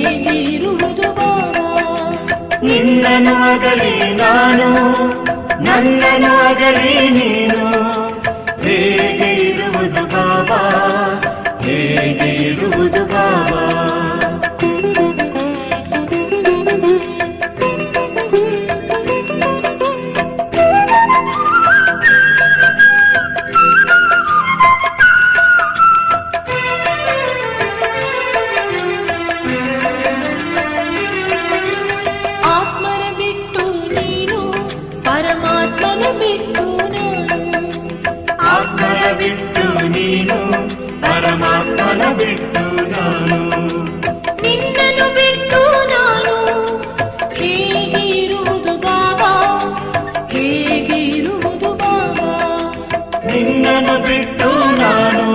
ಹೇಗಿರುವುದು ಬಾಬಾ. ನಿನ್ನನು ಅಗಲಿ ನಾನು, ನನ್ನನು ಅಗಲಿ ನೀನು, ಹೇಗೆ ಇರುವುದು ಬಾಬಾ, ಹೇಗೆ ಇರುವುದು ಬಾಬಾ. ಬಿಟ್ಟು ನೀನು, ಪರಮಾತ್ಮನ ಬಿಟ್ಟು ನಾನು, ನಿನ್ನನ್ನು ಬಿಟ್ಟು ನಾನು, ಹೇಗೆ ಇರುವುದು ಬಾಬಾ, ಹೇಗೆ ಇರುವುದು ಬಾಬಾ. ನಿನ್ನನ್ನು ಬಿಟ್ಟು ನಾನು,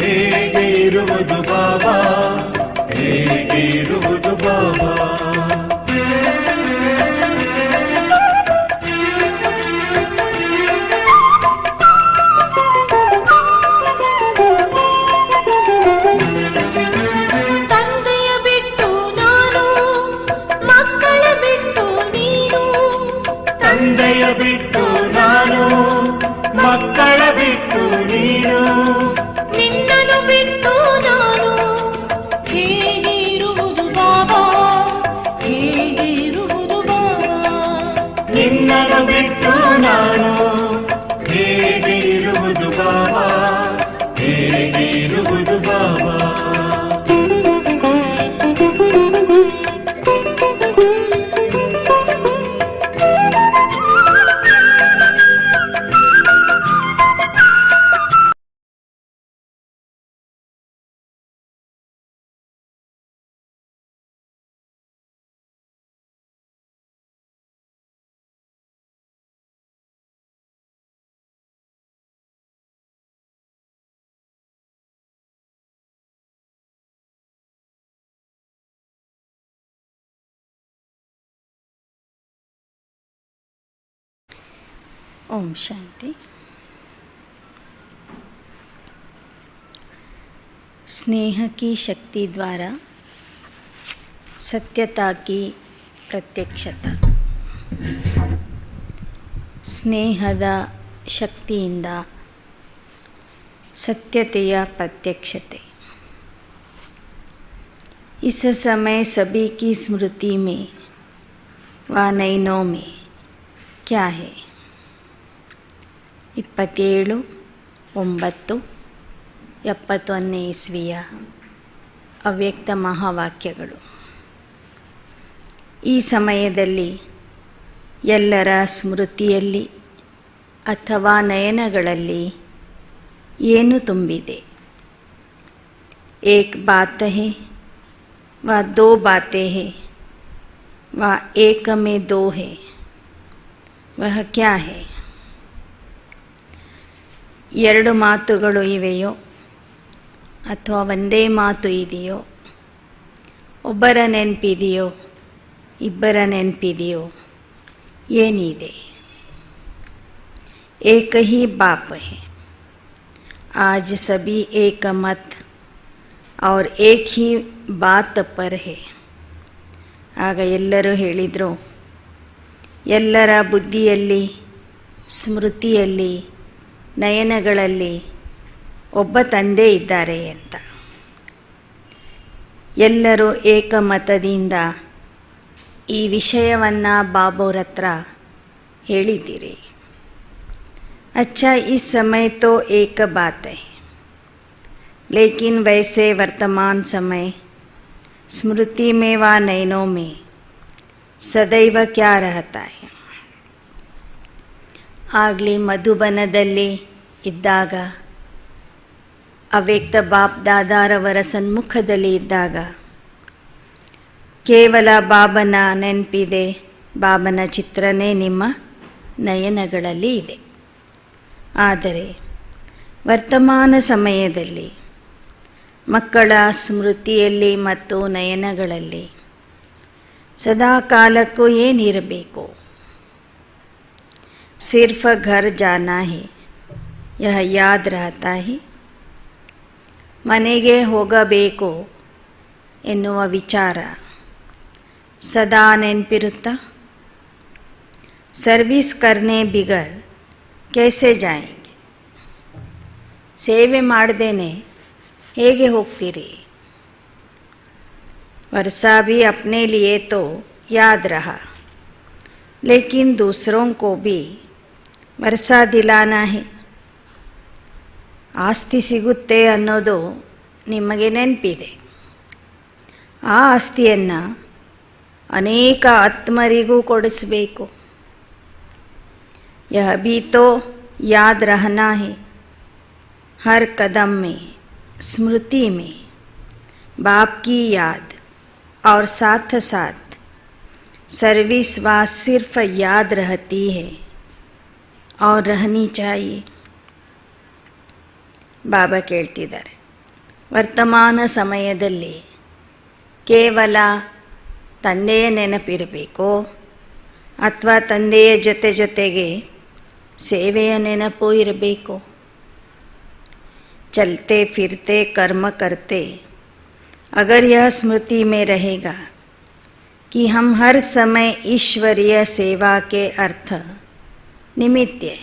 ಹೇಗೆ ಇರುವುದು ಬಾಬಾ, ಹೇಗೆ ಇರುವುದು ಬಾಬಾ. ತಂದೆಯ ಬಿಟ್ಟು ನಾನು, ಮಕ್ಕಳ ಬಿಟ್ಟು ನೀನು, ನಿನ್ನನ್ನು ಬಿಟ್ಟು ನಾನು, ಹೇಗೆ ಇರುವುದು ಬಾಬಾ, ಹೇಗೆ ಇರುವುದು ಬಾಬಾ. ನಿನ್ನನ್ನು ಬಿಟ್ಟು ನಾನು, ಹೇಗೆ ಇರುವುದು ಬಾಬಾ, ಹೇಗೆ ಇರುವುದು ಬಾಬಾ. ओम शांति। स्नेह की शक्ति द्वारा सत्यता की प्रत्यक्षता। ಸ್ನೇಹದ ಶಕ್ತಿಯಿಂದ ಸತ್ಯತೆಯ प्रत्यक्षते। इस समय सभी की स्मृति में व नयनों में क्या है? 27/9/71 ಇಸ್ವಿಯ ಅವ್ಯಕ್ತ ಮಹಾವಾಕ್ಯಗಳು. ಈ ಸಮಯದಲ್ಲಿ ಎಲ್ಲರ ಸ್ಮೃತಿಯಲ್ಲಿ ಅಥವಾ ನಯನಗಳಲ್ಲಿ ಏನು ತುಂಬಿದೆ? एक बात है व दो बातें हैं व एक में दो है, वह क्या है? ಎರಡು ಮಾತುಗಳು ಇವೆಯೋ ಅಥವಾ ಒಂದೇ ಮಾತು ಇದೆಯೋ? ಒಬ್ಬರ ನೆನಪಿದೆಯೋ ಇಬ್ಬರ ನೆನಪಿದೆಯೋ? ಏನಿದೆ? एक ही बाप है। आज सभी एक मत और एक ही बात पर है। ಆಗ ಎಲ್ಲರೂ ಹೇಳಿದರು, ಎಲ್ಲರ ಬುದ್ಧಿಯಲ್ಲಿ, ಸ್ಮೃತಿಯಲ್ಲಿ, ನಯನಗಳಲ್ಲಿ ಒಬ್ಬ ತಂದೆ ಇದ್ದಾರೆ ಅಂತ. ಎಲ್ಲರೂ ಏಕಮತದಿಂದ ಈ ವಿಷಯವನ್ನು ಬಾಬೋರ ಹತ್ರ ಹೇಳಿದ್ದೀರಿ. अच्छा इस समय तो एक बात है, लेकिन वैसे वर्तमान समय स्मृति में व नयनों में सदैव क्या रहता है? ಆಗಲಿ ಮಧುಬನದಲ್ಲಿ ಇದ್ದಾಗ, ಅವ್ಯಕ್ತ ಬಾಪ್ ದಾದಾರವರ ಸನ್ಮುಖದಲ್ಲಿ ಇದ್ದಾಗ ಕೇವಲ ಬಾಬನ ನೆನಪಿದೆ, ಬಾಬನ ಚಿತ್ರನೇ ನಿಮ್ಮ ನಯನಗಳಲ್ಲಿ ಇದೆ. ಆದರೆ ವರ್ತಮಾನ ಸಮಯದಲ್ಲಿ ಮಕ್ಕಳ ಸ್ಮೃತಿಯಲ್ಲಿ ಮತ್ತು ನಯನಗಳಲ್ಲಿ ಸದಾ ಕಾಲಕ್ಕೂ ಏನಿರಬೇಕು? सिर्फ घर जाना है, यह याद रहता है. ಮನೆಗೆ ಹೋಗಬೇಕು ಎನ್ನುವ ವಿಚಾರ ಸದಾ ನೆನಪಿರುತ್ತಾ? ಸರ್ವಿಸ್ ಕರ್ನೆ ಬಿಗರ್ कैसे जाएंगे? ಸೇವೆ ಮಾಡದೇನೆ ಹೇಗೆ ಹೋಗ್ತೀರಿ? वर्षा भी अपने लिए तो याद रहा, लेकिन दूसरों को भी वर्षा दिलाना है. ಆಸ್ತಿ ಸಿಗುತ್ತೆ ಅನ್ನೋದು ನಿಮಗೆ ನೆನಪಿದೆ. ಆ ಆಸ್ತಿಯನ್ನು ಅನೇಕ ಆತ್ಮರಿಗೂ ಕೊಡಿಸಬೇಕು. यह भी तो याद रहना है, हर कदम में स्मृति में बाप की याद और साथ साथ सर्विस व सिर्फ याद रहती है और रहनी चाहिए. ಬಾಬಾ ಕೇಳ್ತಿದ್ದಾರೆ, ವರ್ತಮಾನ ಸಮಯದಲ್ಲಿ ಕೇವಲ ತಂದೆಯ ನೆನಪಿರಬೇಕೋ ಅಥವಾ ತಂದೆಯ ಜೊತೆಗೆ ಸೇವೆಯ ನೆನಪು ಇರಬೇಕು? चलते फिरते कर्म करते अगर यह स्मृति में रहेगा कि हम हर समय ईश्वरीय सेवा के अर्थ निमित्त है,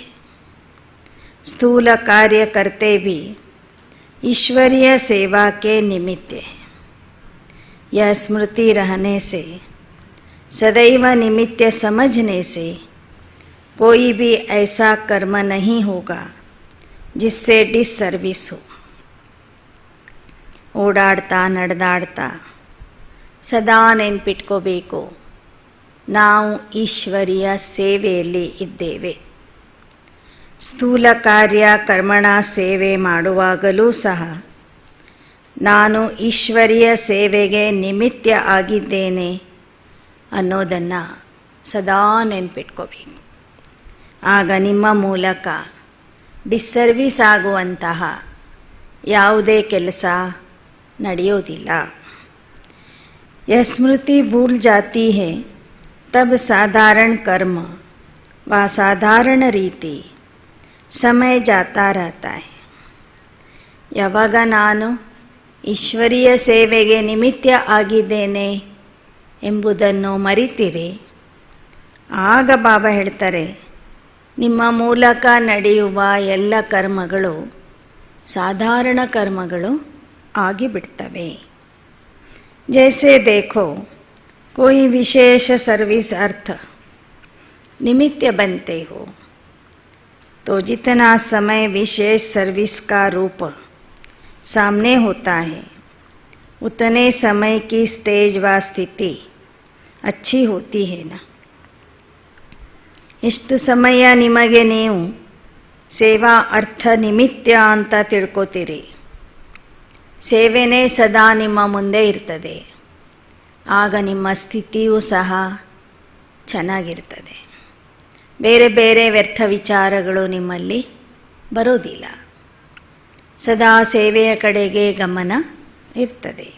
स्थूल कार्य करते भी ईश्वरीय सेवा के निमित्त है, यह स्मृति रहने से, सदैव निमित्त समझने से कोई भी ऐसा कर्म नहीं होगा जिससे डिसर्विस हो. ಓಡಾಡ್ತಾ ನಡೆದಾಡ್ತಾ ಸದಾ ನೆನ್ಪಿಟ್ಕೋಬೇಕು, ನಾವು ಈಶ್ವರಿಯ ಸೇವೆಯಲ್ಲಿ ಇದ್ದೇವೆ. ಸ್ಥೂಲ ಕಾರ್ಯ ಕರ್ಮಣ ಸೇವೆ ಮಾಡುವಾಗಲೂ ಸಹ ನಾನು ಈಶ್ವರಿಯ ಸೇವೆಗೆ ನಿಮಿತ್ತ ಆಗಿದ್ದೇನೆ ಅನ್ನೋದನ್ನು ಸದಾ ನೆನ್ಪಿಟ್ಕೋಬೇಕು. ಆಗ ನಿಮ್ಮ ಮೂಲಕ ಡಿಸ್ಸರ್ವಿಸ್ ಆಗುವಂತಹ ಯಾವುದೇ ಕೆಲಸ ನಡೆಯೋದಿಲ್ಲ. यह स्मृति भूल जाती है तब साधारण कर्म व साधारण ರೀತಿ समय जाता रहता है. ಯಾವಾಗ ನಾನು ಈಶ್ವರೀಯ ಸೇವೆಗೆ ನಿಮಿತ್ತ ಆಗಿದ್ದೇನೆ ಎಂಬುದನ್ನು ಮರಿತೀರಿ, ಆಗ ಬಾಬಾ ಹೇಳ್ತಾರೆ, ನಿಮ್ಮ ಮೂಲಕ ನಡೆಯುವ ಎಲ್ಲ ಕರ್ಮಗಳು ಸಾಧಾರಣ ಕರ್ಮಗಳು ಆಗಿಬಿಡ್ತವೆ. जैसे देखो कोई विशेष सर्विस अर्थ निमित्त बनते हो तो जितना समय विशेष सर्विस का रूप सामने होता है उतने समय की स्टेज व स्थिति अच्छी होती है ना. ಎಷ್ಟು ಸಮಯ ನಿಮಗೆ ನೀವು ಸೇವಾ ಅರ್ಥ ನಿಮಿತ್ತ ಅಂತ ತಿಳ್ಕೊತೀರಿ, ಸೇವೆನೇ ಸದಾ ನಿಮ್ಮ ಮುಂದೆ ಇರ್ತದೆ, ಆಗ ನಿಮ್ಮ ಸ್ಥಿತಿಯೂ ಸಹ ಚೆನ್ನಾಗಿರ್ತದೆ. ಬೇರೆ ಬೇರೆ ವ್ಯರ್ಥ ವಿಚಾರಗಳು ನಿಮ್ಮಲ್ಲಿ ಬರೋದಿಲ್ಲ. ಸದಾ ಸೇವೆಯ ಕಡೆಗೆ ಗಮನ ಇರ್ತದೆ.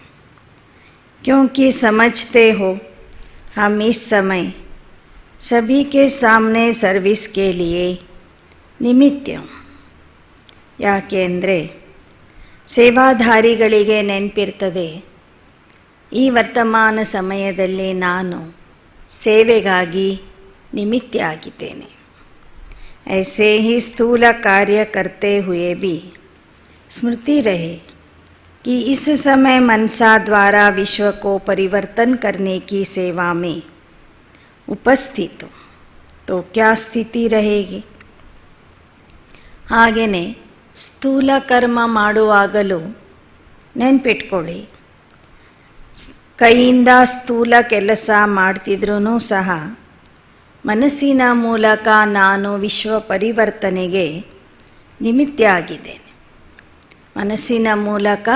ಕ್ಯೋಂಕಿ ಸಮಜ್ತೆ ಹೋ ಹಮ್ ಇಸ್ ಸಮಯ सभी के सामने सर्विस के लिए निमित्त. ಯಾಕೆ ಅಂದರೆ ಸೇವಾಧಾರಿಗಳಿಗೆ ನೆನಪಿರ್ತದೆ, ಈ ವರ್ತಮಾನ ಸಮಯದಲ್ಲಿ ನಾನು ಸೇವೆಗಾಗಿ ನಿಮಿತ್ತ ಆಗಿದ್ದೇನೆ. ऐसे ही स्थूल कार्य करते हुए भी स्मृति रहे कि इस समय मनसा द्वारा विश्व को परिवर्तन करने की सेवा में ಉಪಸ್ಥಿತ तो क्या ಸ್ಥಿತಿ रहेगी. ಹಾಗೆಯೇ ಸ್ಥೂಲ ಕರ್ಮ ಮಾಡುವಾಗಲೂ ನೆನ್ಪಿಟ್ಕೊಳ್ಳಿ, ಕೈಯಿಂದ ಸ್ಥೂಲ ಕೆಲಸ ಮಾಡ್ತಿದ್ರೂ ಸಹ ಮನಸ್ಸಿನ ಮೂಲಕ ನಾನು ವಿಶ್ವ ಪರಿವರ್ತನೆಗೆ ನಿಮಿತ್ತ ಆಗಿದ್ದೇನೆ. ಮನಸ್ಸಿನ ಮೂಲಕ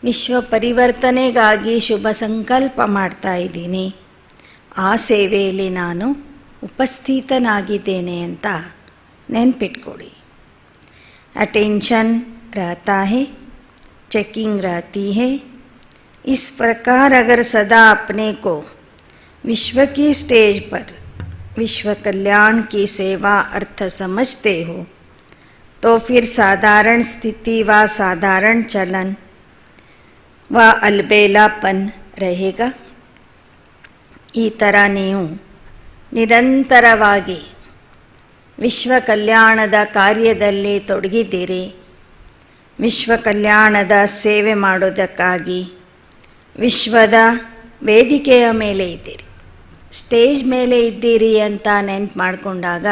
ವಿಶ್ವ ಪರಿವರ್ತನೆಗಾಗಿ ಶುಭ ಸಂಕಲ್ಪ ಮಾಡ್ತಾ ಇದ್ದೀನಿ, ಆ ಸೇವೆಯಲ್ಲಿ ನಾನು ಉಪಸ್ಥಿತನಾಗಿದ್ದೇನೆ ಅಂತ ನೆನ್ಪಿಟ್ಕೊಳ್ಳಿ. अटेंशन रहता है, चेकिंग रहती है. इस प्रकार अगर सदा अपने को विश्व की स्टेज पर विश्व कल्याण की सेवा अर्थ समझते हो तो फिर साधारण स्थिति व साधारण चलन व अलबेलापन रहेगा. ಈ ಥರ ನೀವು ನಿರಂತರವಾಗಿ ವಿಶ್ವ ಕಲ್ಯಾಣದ ಕಾರ್ಯದಲ್ಲಿ ತೊಡಗಿದ್ದೀರಿ. ವಿಶ್ವ ಕಲ್ಯಾಣದ ಸೇವೆ ಮಾಡೋದಕ್ಕಾಗಿ ವಿಶ್ವದ ವೇದಿಕೆಯ ಮೇಲೆ ಇದ್ದೀರಿ, ಸ್ಟೇಜ್ ಮೇಲೆ ಇದ್ದೀರಿ ಅಂತ ನೆನ್ಪು ಮಾಡಿಕೊಂಡಾಗ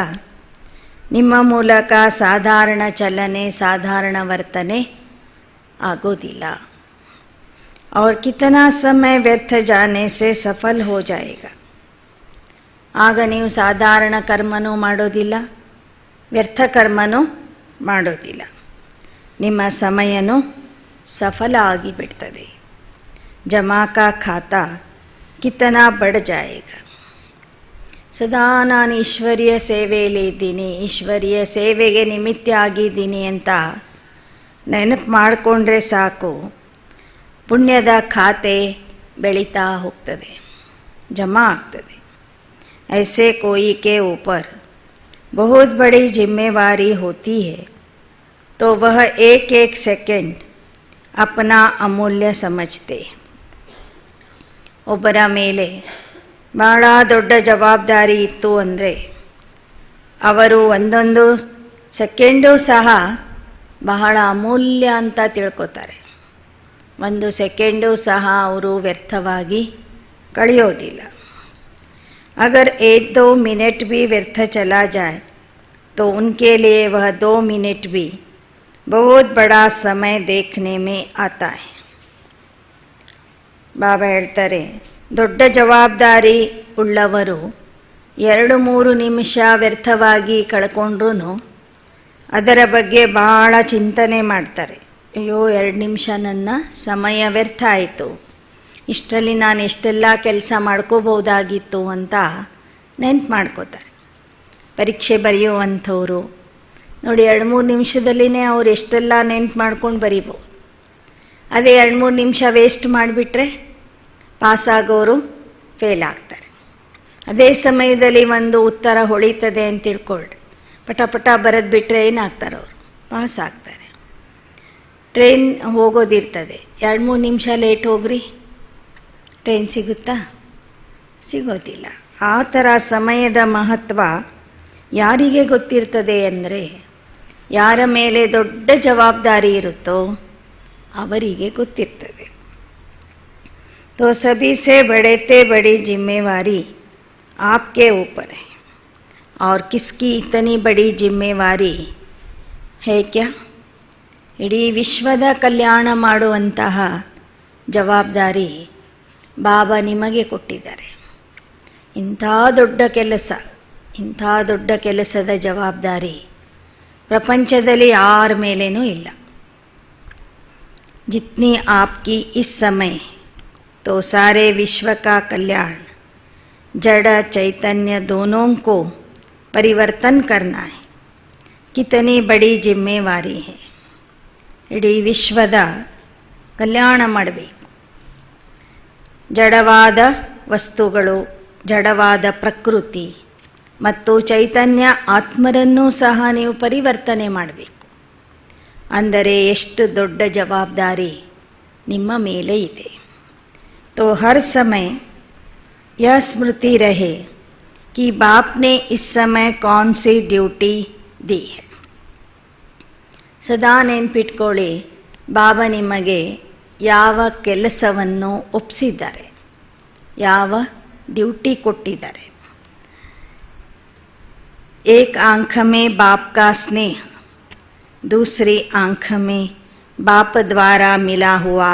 ನಿಮ್ಮ ಮೂಲಕ ಸಾಧಾರಣ ಚಲನೆ, ಸಾಧಾರಣ ವರ್ತನೆ ಆಗೋದಿಲ್ಲ. और कितना समय व्यर्थ जाने से सफल हो जाएगा. ಆಗ ನೀವು ಸಾಧಾರಣ ಕರ್ಮನೂ ಮಾಡೋದಿಲ್ಲ, ವ್ಯರ್ಥ ಕರ್ಮನೂ ಮಾಡೋದಿಲ್ಲ. ನಿಮ್ಮ ಸಮಯನೂ ಸಫಲ ಆಗಿಬಿಡ್ತದೆ. ಜಮಾ ಕಾ ಖಾತಾ ಕಿತನಾ ಬಡ್ ಜಾಯೇಗಾ. ಸದಾ ನಾನು ಈಶ್ವರೀಯ ಸೇವೆಯಲ್ಲಿ ಇದ್ದೀನಿ, ಈಶ್ವರೀಯ ಸೇವೆಗೆ ನಿಮಿತ್ತ ಆಗಿದ್ದೀನಿ ಅಂತ ನೆನಪು ಮಾಡಿಕೊಂಡ್ರೆ ಸಾಕು, ಪುಣ್ಯದ ಖಾತೆ ಬೆಳೀತಾ ಹೋಗ್ತದೆ, ಜಮಾ ಆಗ್ತದೆ. ऐसे कोई के ऊपर बहुत बड़ी जिम्मेवारी होती है तो वह एक एक सेकंड अपना अमूल्य समझते. ಒಬ್ಬರ ಮೇಲೆ ಬಹಳ ದೊಡ್ಡ ಜವಾಬ್ದಾರಿ ಇತ್ತು ಅಂದರೆ ಅವರು ಒಂದೊಂದು ಸೆಕೆಂಡು ಸಹ ಬಹಳ ಅಮೂಲ್ಯ ಅಂತ ತಿಳ್ಕೊತಾರೆ. ಒಂದು ಸೆಕೆಂಡು ಸಹ ಅವರು ವ್ಯರ್ಥವಾಗಿ ಕಳೆಯೋದಿಲ್ಲ. अगर 1-2 मिनट भी व्यर्थ चला जाए तो उनके लिए वह 2 मिनट भी बहुत बड़ा समय देखने में आता है. ಬಾಬಾ ಹೇಳ್ತಾರೆ, ದೊಡ್ಡ ಜವಾಬ್ದಾರಿ ಉಳ್ಳವರು 2-3 ನಿಮಿಷ ವ್ಯರ್ಥವಾಗಿ ಕಳ್ಕೊಂಡ್ರೂ ಅದರ ಬಗ್ಗೆ ಭಾಳ ಚಿಂತನೆ ಮಾಡ್ತಾರೆ. ಅಯ್ಯೋ, 2 ನಿಮಿಷ ನನ್ನ ಸಮಯ ವ್ಯರ್ಥ ಆಯಿತು, ಇಷ್ಟರಲ್ಲಿ ನಾನು ಎಷ್ಟೆಲ್ಲ ಕೆಲಸ ಮಾಡ್ಕೋಬೋದಾಗಿತ್ತು ಅಂತ ನೆನ್ಪು ಮಾಡ್ಕೋತಾರೆ. ಪರೀಕ್ಷೆ ಬರೆಯುವಂಥವ್ರು ನೋಡಿ, 2-3 ನಿಮಿಷದಲ್ಲಿನೇ ಅವ್ರು ಎಷ್ಟೆಲ್ಲ ನೆನ್ಪು ಮಾಡ್ಕೊಂಡು ಬರೀಬೋದು. ಅದೇ 2-3 ನಿಮಿಷ ವೇಸ್ಟ್ ಮಾಡಿಬಿಟ್ರೆ ಪಾಸಾಗೋರು ಫೇಲ್ ಆಗ್ತಾರೆ. ಅದೇ ಸಮಯದಲ್ಲಿ ಒಂದು ಉತ್ತರ ಹೊಳಿತದೆ ಅಂತ ತಿಳ್ಕೊಳ್ರಿ, ಪಟ ಪಟ ಬರೆದ್ಬಿಟ್ರೆ ಏನಾಗ್ತಾರೆ, ಅವರು ಪಾಸ್ ಆಗ್ತಾರೆ. ಟ್ರೈನ್ ಹೋಗೋದಿರ್ತದೆ, 2-3 ನಿಮಿಷ ಲೇಟ್ ಹೋಗ್ರಿ, ಟ್ರೈನ್ ಸಿಗುತ್ತಾ? ಸಿಗೋದಿಲ್ಲ. ಆ ಥರ ಸಮಯದ ಮಹತ್ವ ಯಾರಿಗೆ ಗೊತ್ತಿರ್ತದೆ ಅಂದರೆ, ಯಾರ ಮೇಲೆ ದೊಡ್ಡ ಜವಾಬ್ದಾರಿ ಇರುತ್ತೋ ಅವರಿಗೆ ಗೊತ್ತಿರ್ತದೆ. तो सभी से बड़े बड़ी जिम्मेवारी आपके ऊपर है. और किसकी इतनी बड़ी जिम्मेवारी है क्या? ಇಡೀ ವಿಶ್ವದ ಕಲ್ಯಾಣ ಮಾಡುವಂತಹ ಜವಾಬ್ದಾರಿ ಬಾಬಾ ನಿಮಗೆ ಕೊಟ್ಟಿದ್ದಾರೆ. ಇಂಥ ದೊಡ್ಡ ಕೆಲಸ, ಇಂಥ ದೊಡ್ಡ ಕೆಲಸದ ಜವಾಬ್ದಾರಿ ಪ್ರಪಂಚದಲ್ಲಿ ಯಾರ ಮೇಲೇನೂ ಇಲ್ಲ. जितनी आपकी इस समय तो सारे विश्व का कल्याण जड़ चैतन्य दोनों को परिवर्तन करना है. कितनी बड़ी जिम्मेवारी है. ಇಡೀ ವಿಶ್ವದ ಕಲ್ಯಾಣ ಮಾಡಬೇಕು. ಜಡವಾದ ವಸ್ತುಗಳು, ಜಡವಾದ ಪ್ರಕೃತಿ ಮತ್ತು ಚೈತನ್ಯ ಆತ್ಮರನ್ನೂ ಸಹ ನೀವು ಪರಿವರ್ತನೆ ಮಾಡಬೇಕು. ಅಂದರೆ ಎಷ್ಟು ದೊಡ್ಡ ಜವಾಬ್ದಾರಿ ನಿಮ್ಮ ಮೇಲೆ ಇದೆ. तो हर समय यह स्मृति रहे कि बाप ने इस समय कौन सी ड्यूटी दी है. ಸದಾ ನೆನ್ಪಿಟ್ಕೊಳ್ಳಿ, ಬಾಬಾ ನಿಮಗೆ ಯಾವ ಕೆಲಸವನ್ನು ಒಪ್ಪಿಸಿದ್ದಾರೆ, ಯಾವ ಡ್ಯೂಟಿ ಕೊಟ್ಟಿದ್ದಾರೆ. एक आँख में बाप का स्नेह, दूसरी आँख में बाप द्वारा मिला हुआ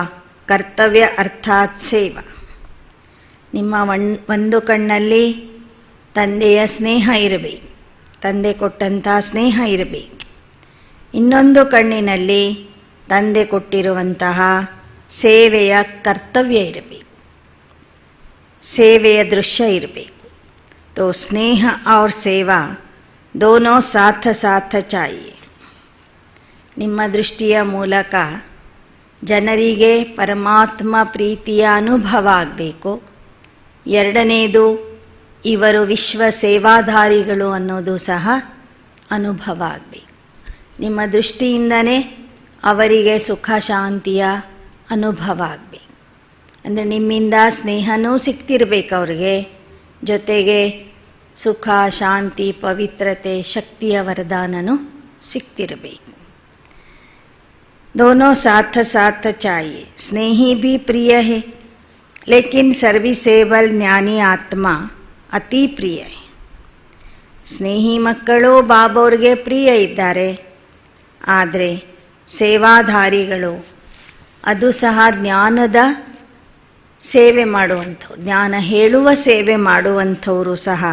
ಕರ್ತವ್ಯ ಅರ್ಥಾತ್ ಸೇವಾ. ನಿಮ್ಮ ಒಂದು ಕಣ್ಣಲ್ಲಿ ತಂದೆಯ ಸ್ನೇಹ ಇರಬೇಕು, ತಂದೆ ಕೊಟ್ಟಂಥ ಸ್ನೇಹ ಇರಬೇಕು. ಇನ್ನೊಂದು ಕಣ್ಣಿನಲ್ಲಿ ತಂದೆ ಕೊಟ್ಟಿರುವಂತಹ ಸೇವೆಯ ಕರ್ತವ್ಯ ಇರಬೇಕು, ಸೇವೆಯ ದೃಶ್ಯ ಇರಬೇಕು. तो स्नेह और सेवा दोनों साथ साथ चाहिए. ನಿಮ್ಮ ದೃಷ್ಟಿಯ ಮೂಲಕ ಜನರಿಗೆ ಪರಮಾತ್ಮ ಪ್ರೀತಿಯ ಅನುಭವ ಆಗಬೇಕು. ಎರಡನೇದು, ಇವರು ವಿಶ್ವ ಸೇವಾಧಾರಿಗಳು ಅನ್ನೋದು ಸಹ ಅನುಭವ ಆಗಬೇಕು. ನಿಮ್ಮ ದೃಷ್ಟಿಯಿಂದನೇ ಅವರಿಗೆ ಸುಖ ಶಾಂತಿಯ ಅನುಭವ ಆಗಬೇಕು. ಅಂದರೆ ನಿಮ್ಮಿಂದ ಸ್ನೇಹನೂ ಸಿಗ್ತಿರ್ಬೇಕು ಅವ್ರಿಗೆ, ಜೊತೆಗೆ ಸುಖ, ಶಾಂತಿ, ಪವಿತ್ರತೆ, ಶಕ್ತಿಯ ವರದಾನನೂ ಸಿಗ್ತಿರಬೇಕು. दोनों साथ साथ चाहिए. स्नेही भी प्रिय है, लेकिन सर्विसेबल ज्ञानी आत्मा ಅತಿ ಪ್ರಿಯ. ಸ್ನೇಹಿ ಮಕ್ಕಳು ಬಾಬೋರ್ಗೆ ಪ್ರಿಯ ಇದ್ದಾರೆ, ಆದರೆ ಸೇವಾಧಾರಿಗಳು ಅದು ಸಹ ಜ್ಞಾನದ ಸೇವೆ ಮಾಡುವಂಥವ್ರು, ಜ್ಞಾನ ಹೇಳುವ ಸೇವೆ ಮಾಡುವಂಥವರು ಸಹ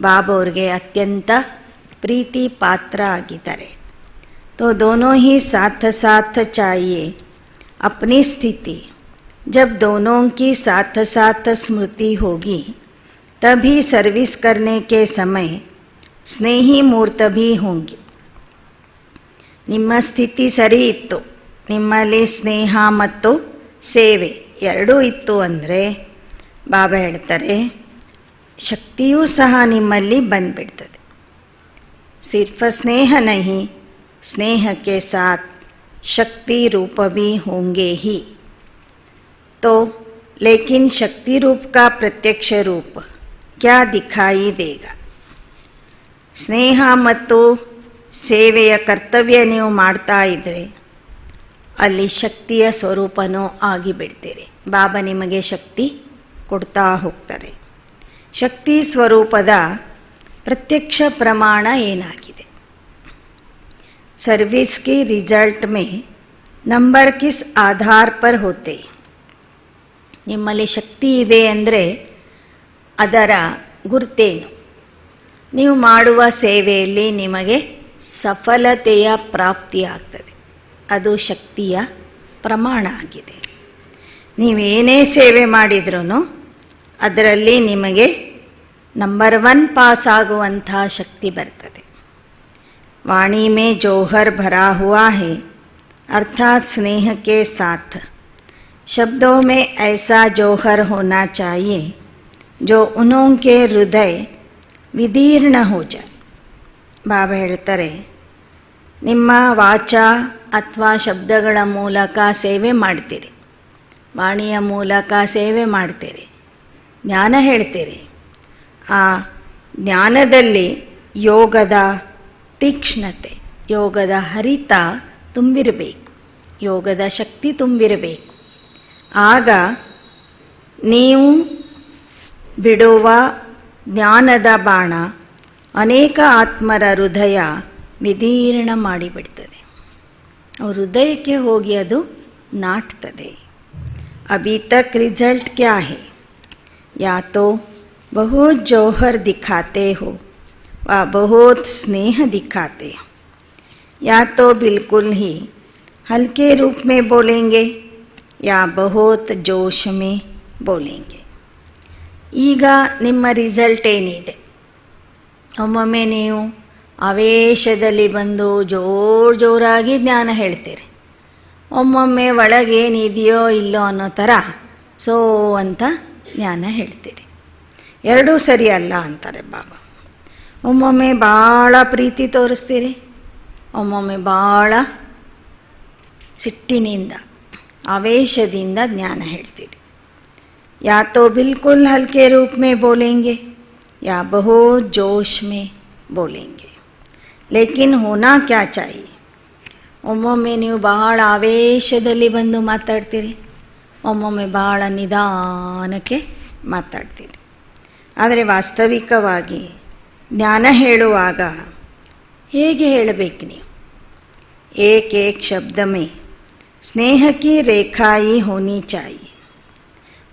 ಬಾಬೋರ್ಗೆ ಅತ್ಯಂತ ಪ್ರೀತಿ ಪಾತ್ರ ಆಗಿದ್ದಾರೆ. तो दोनों ही साथ साथ चाहिए. अपनी स्थिति जब दोनों की साथ साथ स्मृति होगी, तभी सर्विस करने के समय स्नेही मूर्त भी होंगे. ನಿಮ್ಮ ಸ್ಥಿತಿ ಸರಿ ಇತ್ತು, ನಿಮ್ಮಲ್ಲಿ ಸ್ನೇಹ ಮತ್ತು ಸೇವೆ ಎರಡೂ ಇತ್ತು ಅಂದರೆ ಬಾಬಾ ಹೇಳ್ತಾರೆ ಶಕ್ತಿಯೂ ಸಹ ನಿಮ್ಮಲ್ಲಿ ಬಂದ್ಬಿಡ್ತದೆ. ಸಿರ್ಫ ಸ್ನೇಹ ನಹಿ, स्नेह के साथ शक्ति रूप भी होंगे ही. तो लेकिन शक्ति रूप का प्रत्यक्ष रूप क्या दिखाई देगा? ಸ್ನೇಹ ಮತ್ತು ಸೇವೆಯ ಕರ್ತವ್ಯ ನೀವು ಮಾಡ್ತಾ ಇದ್ದರೆ ಅಲ್ಲಿ ಶಕ್ತಿಯ ಸ್ವರೂಪನೂ ಆಗಿಬಿಡ್ತೀರಿ. ಬಾಬಾ ನಿಮಗೆ ಶಕ್ತಿ ಕೊಡ್ತಾ ಹೋಗ್ತಾರೆ. ಶಕ್ತಿ ಸ್ವರೂಪದ ಪ್ರತ್ಯಕ್ಷ ಪ್ರಮಾಣ ಏನಾಗಿದೆ? सर्विस की रिजल्ट में नंबर किस आधार पर होते? ನಿಮ್ಮಲ್ಲಿ ಶಕ್ತಿ ಇದೆ ಅಂದರೆ ಅದರ ಗುರುತೇನು? ನೀವು ಮಾಡುವ ಸೇವೆಯಲ್ಲಿ ನಿಮಗೆ ಸಫಲತೆಯ ಪ್ರಾಪ್ತಿಯಾಗ್ತದೆ, ಅದು ಶಕ್ತಿಯ ಪ್ರಮಾಣ ಆಗಿದೆ. ನೀವೇನೇ ಸೇವೆ ಮಾಡಿದ್ರೂ ಅದರಲ್ಲಿ ನಿಮಗೆ ನಂಬರ್ 1 ಪಾಸ್ ಆಗುವಂಥ ಶಕ್ತಿ ಬರ್ತದೆ. वाणी में जौहर भरा हुआ है, अर्थात स्नेह के साथ. शब्दों में ऐसा जौहर होना चाहिए जो उनके हृदय विदीर्ण हो जाए. ಬಾಬಾ ಹೇಳ್ತಾರೆ ನಿಮ್ಮ ವಾಚ ಅಥವಾ ಶಬ್ದಗಳ ಮೂಲಕ ಸೇವೆ ಮಾಡ್ತೀರಿ, ವಾಣಿಯ ಮೂಲಕ ಸೇವೆ ಮಾಡ್ತೀರಿ, ಜ್ಞಾನ ಹೇಳ್ತೀರಿ. ಆ ಜ್ಞಾನದಲ್ಲಿ ಯೋಗದ ತೀಕ್ಷ್ಣತೆ, ಯೋಗದ ಹರಿತ ತುಂಬಿರಬೇಕು, ಯೋಗದ ಶಕ್ತಿ ತುಂಬಿರಬೇಕು. ಆಗ ನೀವು ಬಿಡುವ ಜ್ಞಾನದ ಬಾಣ ಅನೇಕ ಆತ್ಮರ ಹೃದಯ ವಿದೀರ್ಣ ಮಾಡಿಬಿಡ್ತದೆ, ಅವ್ರ ಹೃದಯಕ್ಕೆ ಹೋಗಿ ಅದು ನಾಟ್ತದೆ. ಅಭಿ ತಕ್ ರಿಸಲ್ಟ್ ಕ್ಯಾ ಹೈ? ಯಾ ತೋ ಬಹುತ್ ಜೌಹರ್ ದಿಖಾತೆ ಹೋ व बहुत स्नेह दिखाते, या तो बिल्कुल ही हल्के रूप में बोलेंगे या बहुत जोश में बोलेंगे. ಈಗ ನಿಮ್ಮ ರಿಸಲ್ಟ್ ಏನಿದೆ? ಒಮ್ಮೊಮ್ಮೆ ನೀವು ಆವೇಶದಲ್ಲಿ ಬಂದು ಜೋರಾಗಿ ಜ್ಞಾನ ಹೇಳ್ತೀರಿ, ಒಮ್ಮೊಮ್ಮೆ ಒಳಗೇನಿದೆಯೋ ಇಲ್ಲೋ ಅನ್ನೋ ಥರ ಸೋ ಅಂತ ಜ್ಞಾನ ಹೇಳ್ತೀರಿ. ಎರಡೂ ಸರಿ ಅಲ್ಲ ಅಂತಾರೆ ಬಾಬಾ. ಒಮ್ಮೊಮ್ಮೆ ಭಾಳ ಪ್ರೀತಿ ತೋರಿಸ್ತೀರಿ, ಒಮ್ಮೊಮ್ಮೆ ಭಾಳ ಸಿಟ್ಟಿನಿಂದ ಆವೇಶದಿಂದ ಜ್ಞಾನ ಹೇಳ್ತೀರಿ. ಯಾ ತೋ ಬಿಲ್ಕುಲ್ ಹಲ್ಕೆ ರೂಪ್ ಮೇ ಬೋಲೆಂಗೆ ಯಾ ಬಹುತ್ ಜೋಶ್ ಮೇ ಬೋಲೆಂಗೆ. ಲೇಕಿನ್ ಹೋನಾ ಕ್ಯಾ ಚಾಹಿಯೆ? ಒಮ್ಮೊಮ್ಮೆ ನೀವು ಬಹಳ ಆವೇಶದಲ್ಲಿ ಬಂದು ಮಾತಾಡ್ತೀರಿ, ಒಮ್ಮೊಮ್ಮೆ ಬಹಳ ನಿಧಾನಕ್ಕೆ ಮಾತಾಡ್ತೀರಿ. ಆದರೆ ವಾಸ್ತವಿಕವಾಗಿ ಜ್ಞಾನ ಹೇಳುವಾಗ ಹೇಗೆ ಹೇಳಬೇಕು ನೀವು? ಏಕ್ ಏಕ್ ಶಬ್ದ ಮೇ ಸ್ನೇಹ ಕಿ ರೇಖಾಯಿ ಹೋನಿ ಚಾಹಿಯೆ.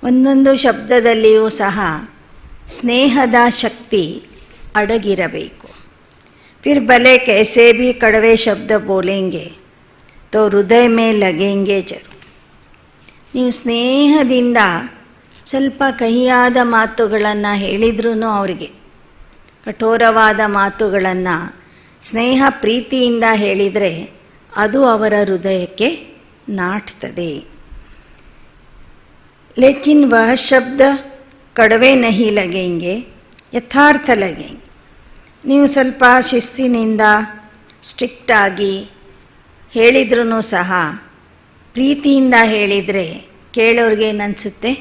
ಒಂದೊಂದು ಶಬ್ದದಲ್ಲಿಯೂ ಸಹ ಸ್ನೇಹದ ಶಕ್ತಿ ಅಡಗಿರಬೇಕು. ಫಿರ್ ಭಲೆ ಕೈಸೆ ಭಿ ಕಡವೆ ಶಬ್ದ ಬೋಲೆಂಗೆ ತೋ ಹೃದಯ ಮೇ ಲಗೆಂಗೆ ಜರು. ನೀವು ಸ್ನೇಹದಿಂದ ಸ್ವಲ್ಪ ಕಹಿಯಾದ ಮಾತುಗಳನ್ನು ಹೇಳಿದ್ರೂ ಅವರಿಗೆ, ಕಠೋರವಾದ ಮಾತುಗಳನ್ನು ಸ್ನೇಹ ಪ್ರೀತಿಯಿಂದ ಹೇಳಿದರೆ ಅದು ಅವರ ಹೃದಯಕ್ಕೆ ನಾಟ್ತದೆ. ಲೇಕಿನ್ ವಹ ಶಬ್ದ ಕಡವೆ ನಹಿ ಲಗೆಂಗೆ ಯಥಾರ್ಥ ಲಗೆಂಗೆ. ನೀವು ಸ್ವಲ್ಪ ಶಿಸ್ತಿನಿಂದ ಸ್ಟ್ರಿಕ್ಟಾಗಿ ಹೇಳಿದ್ರೂ ಸಹ ಪ್ರೀತಿಯಿಂದ ಹೇಳಿದರೆ ಕೇಳೋರಿಗೆ ಏನನ್ಸುತ್ತೆ,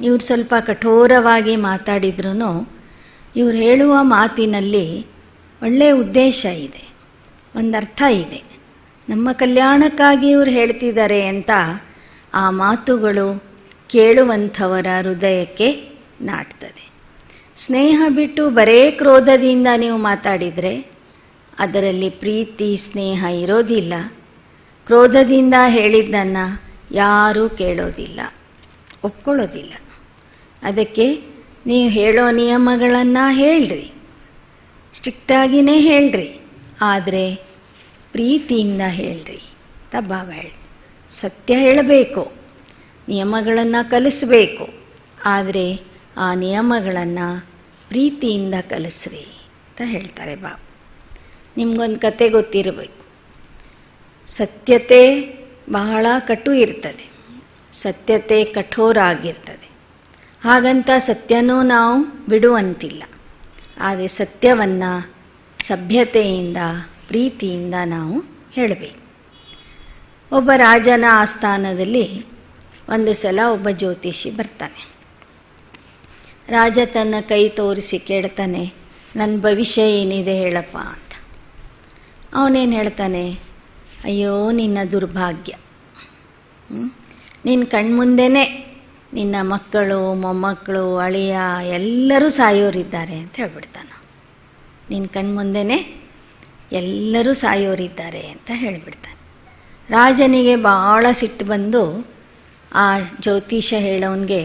ಇವ್ರು ಸ್ವಲ್ಪ ಕಠೋರವಾಗಿ ಮಾತಾಡಿದ್ರೂ ಇವ್ರು ಹೇಳುವ ಮಾತಿನಲ್ಲಿ ಒಳ್ಳೆಯ ಉದ್ದೇಶ ಇದೆ, ಒಂದು ಅರ್ಥ ಇದೆ, ನಮ್ಮ ಕಲ್ಯಾಣಕ್ಕಾಗಿ ಇವ್ರು ಹೇಳ್ತಿದ್ದಾರೆ ಅಂತ ಆ ಮಾತುಗಳು ಕೇಳುವಂಥವರ ಹೃದಯಕ್ಕೆ ನಾಟ್ತದೆ. ಸ್ನೇಹ ಬಿಟ್ಟು ಬರೇ ಕ್ರೋಧದಿಂದ ನೀವು ಮಾತಾಡಿದರೆ ಅದರಲ್ಲಿ ಪ್ರೀತಿ ಸ್ನೇಹ ಇರೋದಿಲ್ಲ. ಕ್ರೋಧದಿಂದ ಹೇಳಿದ್ದನ್ನು ಯಾರೂ ಕೇಳೋದಿಲ್ಲ, ಒಪ್ಕೊಳ್ಳೋದಿಲ್ಲ. ಅದಕ್ಕೆ ನೀವು ಹೇಳೋ ನಿಯಮಗಳನ್ನು ಹೇಳ್ರಿ, ಸ್ಟ್ರಿಕ್ಟಾಗಿಯೇ ಹೇಳ್ರಿ, ಆದರೆ ಪ್ರೀತಿಯಿಂದ ಹೇಳ್ರಿ ಅಂತ ಭಾವ ಹೇಳಿ. ಸತ್ಯ ಹೇಳಬೇಕು, ನಿಯಮಗಳನ್ನು ಕಲಿಸಬೇಕು, ಆದರೆ ಆ ನಿಯಮಗಳನ್ನು ಪ್ರೀತಿಯಿಂದ ಕಲಿಸ್ರಿ ಅಂತ ಹೇಳ್ತಾರೆ ಬಾಬಾ. ನಿಮಗೊಂದು ಕತೆ ಗೊತ್ತಿರಬೇಕು. ಸತ್ಯತೆ ಬಹಳ ಕಟು ಇರ್ತದೆ, ಸತ್ಯತೆ ಕಠೋರ ಆಗಿರ್ತದೆ. ಹಾಗಂತ ಸತ್ಯನೂ ನಾವು ಬಿಡುವಂತಿಲ್ಲ, ಆದರೆ ಸತ್ಯವನ್ನು ಸಭ್ಯತೆಯಿಂದ ಪ್ರೀತಿಯಿಂದ ನಾವು ಹೇಳಬೇಕು. ಒಬ್ಬ ರಾಜನ ಆಸ್ಥಾನದಲ್ಲಿ ಒಂದು ಸಲ ಒಬ್ಬ ಜ್ಯೋತಿಷಿ ಬರ್ತಾನೆ. ರಾಜ ತನ್ನ ಕೈ ತೋರಿಸಿ ಕೇಳ್ತಾನೆ, ನನ್ನ ಭವಿಷ್ಯ ಏನಿದೆ ಹೇಳಪ್ಪ ಅಂತ. ಅವನೇನು ಹೇಳ್ತಾನೆ, ಅಯ್ಯೋ ನಿನ್ನ ದುರ್ಭಾಗ್ಯ, ನಿನ್ನ ಕಣ್ಮುಂದೆನೇ ನಿನ್ನ ಮಕ್ಕಳು ಮೊಮ್ಮಕ್ಕಳು ಅಳಿಯ ಎಲ್ಲರೂ ಸಾಯೋರಿದ್ದಾರೆ ಅಂತ ಹೇಳ್ಬಿಡ್ತಾನೆ. ನಿನ್ನ ಕಣ್ಮುಂದೆನೇ ಎಲ್ಲರೂ ಸಾಯೋರಿದ್ದಾರೆ ಅಂತ ಹೇಳಿಬಿಡ್ತಾನೆ. ರಾಜನಿಗೆ ಭಾಳ ಸಿಟ್ಟು ಬಂದು ಆ ಜ್ಯೋತಿಷ ಹೇಳೋನಿಗೆ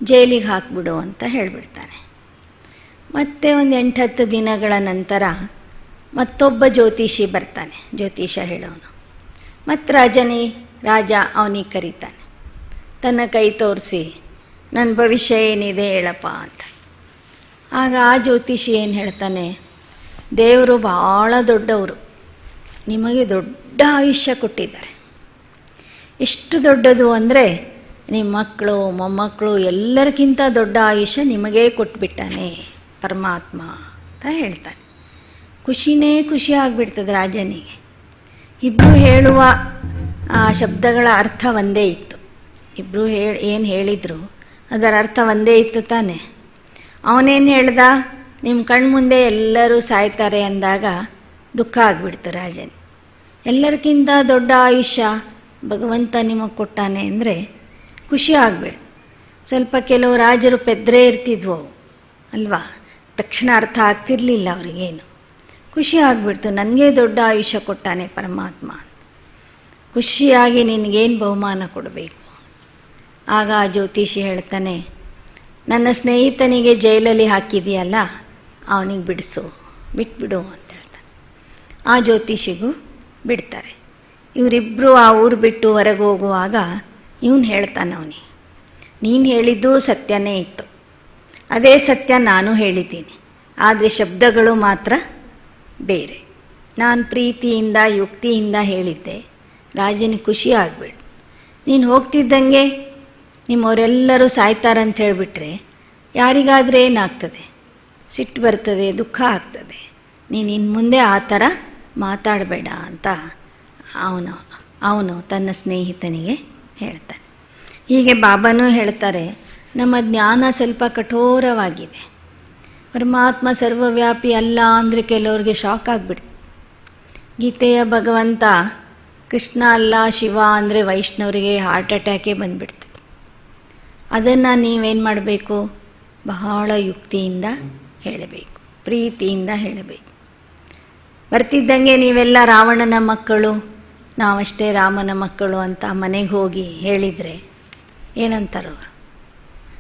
ಜೈಲಿಗೆ ಹಾಕ್ಬಿಡು ಅಂತ ಹೇಳಿಬಿಡ್ತಾನೆ. ಮತ್ತೆ ಒಂದು 8-10 ದಿನಗಳ ನಂತರ ಮತ್ತೊಬ್ಬ ಜ್ಯೋತಿಷಿ ಬರ್ತಾನೆ, ಜ್ಯೋತಿಷ ಹೇಳೋನು. ಮತ್ತು ರಾಜ ಅವನಿಗೆ ಕರೀತಾನೆ, ತನ್ನ ಕೈ ತೋರಿಸಿ ನನ್ನ ಭವಿಷ್ಯ ಏನಿದೆ ಹೇಳಪ್ಪ ಅಂತ. ಆಗ ಆ ಜ್ಯೋತಿಷಿ ಏನು ಹೇಳ್ತಾನೆ, ದೇವರು ಭಾಳ ದೊಡ್ಡವರು, ನಿಮಗೆ ದೊಡ್ಡ ಆಯುಷ್ಯ ಕೊಟ್ಟಿದ್ದಾರೆ. ಎಷ್ಟು ದೊಡ್ಡದು ಅಂದರೆ ನಿಮ್ಮ ಮಕ್ಕಳು ಮೊಮ್ಮಕ್ಕಳು ಎಲ್ಲರಿಗಿಂತ ದೊಡ್ಡ ಆಯುಷ್ಯ ನಿಮಗೇ ಕೊಟ್ಬಿಟ್ಟಾನೆ ಪರಮಾತ್ಮ ಅಂತ ಹೇಳ್ತಾನೆ. ಖುಷಿ ಆಗಿಬಿಡ್ತದೆ ರಾಜನಿಗೆ. ಇಬ್ಬರು ಹೇಳುವ ಆ ಶಬ್ದಗಳ ಅರ್ಥ ಒಂದೇ ಇತ್ತು. ಇಬ್ಬರು ಏನು ಹೇಳಿದರು ಅದರ ಅರ್ಥ ಒಂದೇ ಇತ್ತು ತಾನೆ. ಅವನೇನು ಹೇಳ್ದ, ನಿಮ್ಮ ಕಣ್ಮುಂದೆ ಎಲ್ಲರೂ ಸಾಯ್ತಾರೆ ಅಂದಾಗ ದುಃಖ ಆಗಿಬಿಡ್ತು ರಾಜನಿಗೆ. ಎಲ್ಲರಿಗಿಂತ ದೊಡ್ಡ ಆಯುಷ್ಯ ಭಗವಂತ ನಿಮಗೆ ಕೊಟ್ಟಾನೆ ಅಂದರೆ ಖುಷಿ ಆಗಿಬಿಡ್ತು. ಸ್ವಲ್ಪ ಕೆಲವು ರಾಜರು ಪೆದ್ರೇ ಇರ್ತಿದ್ವು ಅಲ್ವಾ, ತಕ್ಷಣ ಅರ್ಥ ಆಗ್ತಿರ್ಲಿಲ್ಲ ಅವ್ರಿಗೇನು. ಖುಷಿ ಆಗಿಬಿಡ್ತು, ನನಗೆ ದೊಡ್ಡ ಆಯುಷ್ಯ ಕೊಟ್ಟಾನೆ ಪರಮಾತ್ಮ. ಖುಷಿಯಾಗಿ ನಿನಗೇನು ಬಹುಮಾನ ಕೊಡಬೇಕು. ಆಗ ಆ ಜ್ಯೋತಿಷಿ ಹೇಳ್ತಾನೆ, ನನ್ನ ಸ್ನೇಹಿತನಿಗೆ ಜೈಲಲ್ಲಿ ಹಾಕಿದೆಯಲ್ಲ ಅವನಿಗೆ ಬಿಟ್ಬಿಡು ಅಂತ ಹೇಳ್ತಾನೆ. ಆ ಜ್ಯೋತಿಷಿಗೂ ಬಿಡ್ತಾರೆ. ಇವರಿಬ್ಬರು ಆ ಊರು ಬಿಟ್ಟು ಹೊರಗೆ ಹೋಗುವಾಗ ಇವನು ಹೇಳ್ತಾನೆ ಅವನಿಗೆ, ನೀನು ಹೇಳಿದ್ದು ಸತ್ಯನೇ ಇತ್ತು, ಅದೇ ಸತ್ಯ ನಾನು ಹೇಳಿದ್ದೀನಿ, ಆದರೆ ಶಬ್ದಗಳು ಮಾತ್ರ ಬೇರೆ. ನಾನು ಪ್ರೀತಿಯಿಂದ ಯುಕ್ತಿಯಿಂದ ಹೇಳಿದ್ದೆ, ರಾಜನಿಗೆ ಖುಷಿ ಆಗಿಬಿಡು. ನೀನು ಹೋಗ್ತಿದ್ದಂಗೆ ನಿಮ್ಮವರೆಲ್ಲರೂ ಸಾಯ್ತಾರಂತ ಹೇಳಿಬಿಟ್ರೆ ಯಾರಿಗಾದರೆ ಏನಾಗ್ತದೆ, ಸಿಟ್ಟು ಬರ್ತದೆ, ದುಃಖ ಆಗ್ತದೆ. ನೀನು ಇನ್ನು ಮುಂದೆ ಆ ಥರ ಮಾತಾಡಬೇಡ ಅಂತ ಅವನು ತನ್ನ ಸ್ನೇಹಿತನಿಗೆ ಹೇಳ್ತಾನೆ. ಹೀಗೆ ಬಾಬಾನೂ ಹೇಳ್ತಾರೆ, ನಮ್ಮ ಜ್ಞಾನ ಸ್ವಲ್ಪ ಕಠೋರವಾಗಿದೆ. ಪರಮಾತ್ಮ ಸರ್ವವ್ಯಾಪಿ ಅಲ್ಲ ಅಂದರೆ ಕೆಲವ್ರಿಗೆ ಶಾಕ್ ಆಗಿಬಿಡ್ತು. ಗೀತೆಯ ಭಗವಂತ ಕೃಷ್ಣ ಅಲ್ಲ ಶಿವ ಅಂದರೆ ವೈಷ್ಣವರಿಗೆ ಹಾರ್ಟ್ ಅಟ್ಯಾಕೇ ಬಂದುಬಿಡ್ತದೆ. ಅದನ್ನು ನೀವೇನು ಮಾಡಬೇಕು, ಬಹಳ ಯುಕ್ತಿಯಿಂದ ಹೇಳಬೇಕು, ಪ್ರೀತಿಯಿಂದ ಹೇಳಬೇಕು. ಬರ್ತಿದ್ದಂಗೆ ನೀವೆಲ್ಲ ರಾವಣನ ಮಕ್ಕಳು, ನಾವಷ್ಟೇ ರಾಮನ ಮಕ್ಕಳು ಅಂತ ಮನೆಗೆ ಹೋಗಿ ಹೇಳಿದರೆ ಏನಂತಾರವರು,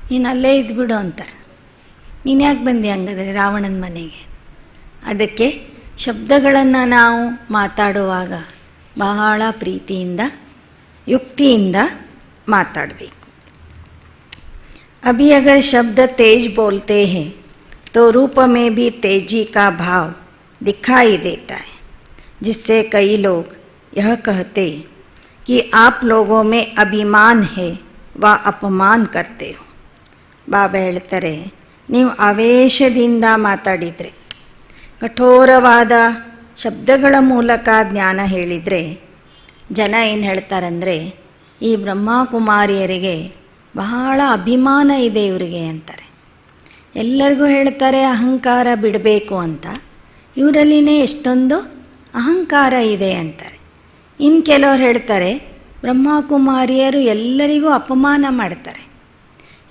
ನೀನು ಅಲ್ಲೇ ಇದ್ಬಿಡು ಅಂತಾರೆ. ನೀನು ಯಾಕೆ ಬಂದೆ ಹಂಗಾದ್ರೆ ರಾವಣನ ಮನೆಗೆ? ಅದಕ್ಕೆ ಶಬ್ದಗಳನ್ನು ನಾವು ಮಾತಾಡುವಾಗ ಬಹಳ ಪ್ರೀತಿಯಿಂದ ಯುಕ್ತಿಯಿಂದ ಮಾತಾಡಬೇಕು. अभी अगर शब्द तेज बोलते हैं तो रूप में भी तेजी का भाव दिखाई देता है, जिससे कई लोग यह कहते कि आप लोगों में अभिमान है व अपमान करते हो. ಬಾಬಾ ಹೇಳ್ತಾರೆ, ನೀವು ಆವೇಶದಿಂದ ಮಾತಾಡಿದರೆ, ಕಠೋರವಾದ ಶಬ್ದಗಳ ಮೂಲಕ ಜ್ಞಾನ ಹೇಳಿದರೆ ಜನ ಏನು ಹೇಳ್ತಾರಂದರೆ, ಈ ಬ್ರಹ್ಮಕುಮಾರಿಯರಿಗೆ ಬಹಳ ಅಭಿಮಾನ ಇದೆ ಇವರಿಗೆ ಅಂತಾರೆ. ಎಲ್ಲರಿಗೂ ಹೇಳ್ತಾರೆ ಅಹಂಕಾರ ಬಿಡಬೇಕು ಅಂತ, ಇವರಲ್ಲಿನೇ ಎಷ್ಟೊಂದು ಅಹಂಕಾರ ಇದೆ ಅಂತಾರೆ. ಇನ್ನು ಕೆಲವರು ಹೇಳ್ತಾರೆ ಬ್ರಹ್ಮಕುಮಾರಿಯರು ಎಲ್ಲರಿಗೂ ಅಪಮಾನ ಮಾಡ್ತಾರೆ,